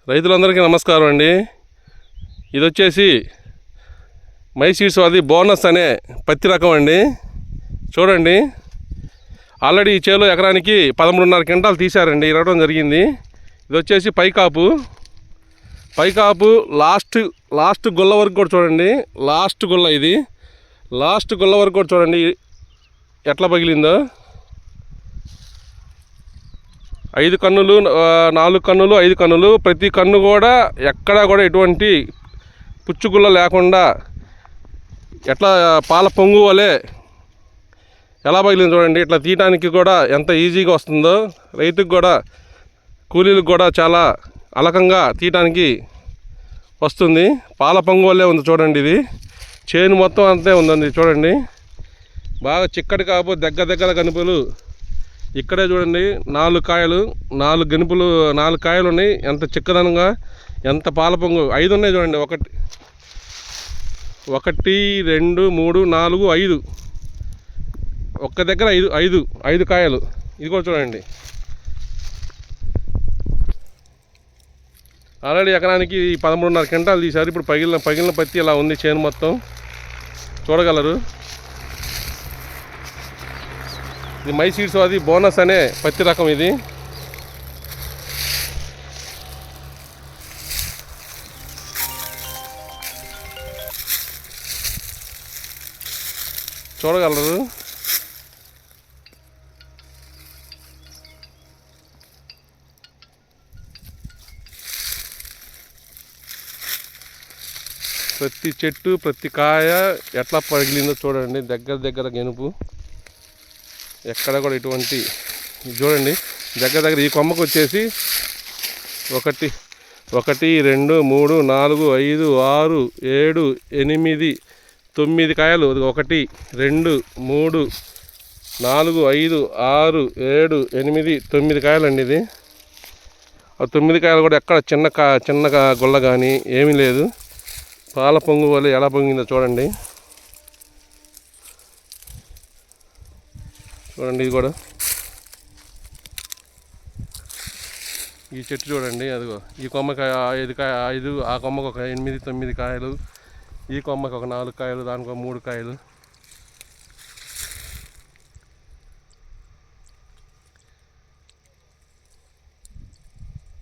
రైతులందరికీ నమస్కారం అండి. ఇది వచ్చేసి మై సీడ్స్ అది బోనస్ అనే పత్తి రకం అండి. చూడండి, ఆల్రెడీ ఈ చేలో ఎకరానికి 13.5 క్వింటాలు తీశారండి, ఇవ్వడం జరిగింది. ఇది వచ్చేసి పైకాపు లాస్ట్ గుల్ల వరకు కూడా చూడండి. లాస్ట్ గుల్ల వరకు కూడా చూడండి ఎట్లా పగిలిందో. 5 కన్నులు, 4 కన్నులు, 5 కన్నులు, ప్రతి కన్ను కూడా ఎక్కడా కూడా ఎటువంటి పుచ్చుగుల్ల లేకుండా ఎట్లా పాల పొంగు వలె ఎలా పగిలింది చూడండి. ఇట్లా తీయడానికి కూడా ఎంత ఈజీగా వస్తుందో, రైతుకు కూడా కూలీలకు కూడా చాలా అలకంగా తీయడానికి వస్తుంది. పాల పొంగు వల్లే ఉంది చూడండి. ఇది చేను మొత్తం అంతే ఉందండి చూడండి. బాగా చిక్కటి కాపు దగ్గర గనుపులు ఇక్కడే చూడండి. 4 కాయలు, 4 గనుపులు, 4 కాయలు ఉన్నాయి. ఎంత చిక్కదనంగా, ఎంత పాల పొంగు. 5 ఉన్నాయి చూడండి. 1 2 3 4 5 ఒక్క దగ్గర 5 కాయలు. ఇది కూడా చూడండి. ఆల్రెడీ ఎకరానికి 13.5 క్వింటాలు తీశారు. ఇప్పుడు పగిలిన పత్తి ఇలా ఉంది చేను మొత్తం చూడగలరు. ఇది మై సీడ్స్ అది బోనస్ అనే పత్తి రకం. ఇది చూడగలరు. ప్రతి చెట్టు, ప్రతి కాయ ఎట్లా పగిలిందో చూడండి. దగ్గర గెనుపు ఎక్కడ కూడా ఇటువంటి చూడండి. దగ్గర ఈ కొమ్మకు వచ్చేసి 1 2 3 4 5 6 7 8 9 కాయలు. 1 2 3 4 5 6 7 8 9 కాయలండి. ఇది ఆ 9 కాయలు కూడా ఎక్కడ చిన్న గుల్ల కానీ ఏమీ లేదు. పాల పొంగు వల్ల ఎలా పొంగిందో చూడండి. ఇది కూడా ఈ చెట్టు చూడండి. అదిగో ఈ కొమ్మకి 5 కాయ, 5, ఆ కొమ్మకు ఒక 8 9 కాయలు, ఈ కొమ్మకి ఒక 4 కాయలు, దానికి ఒక 3 కాయలు.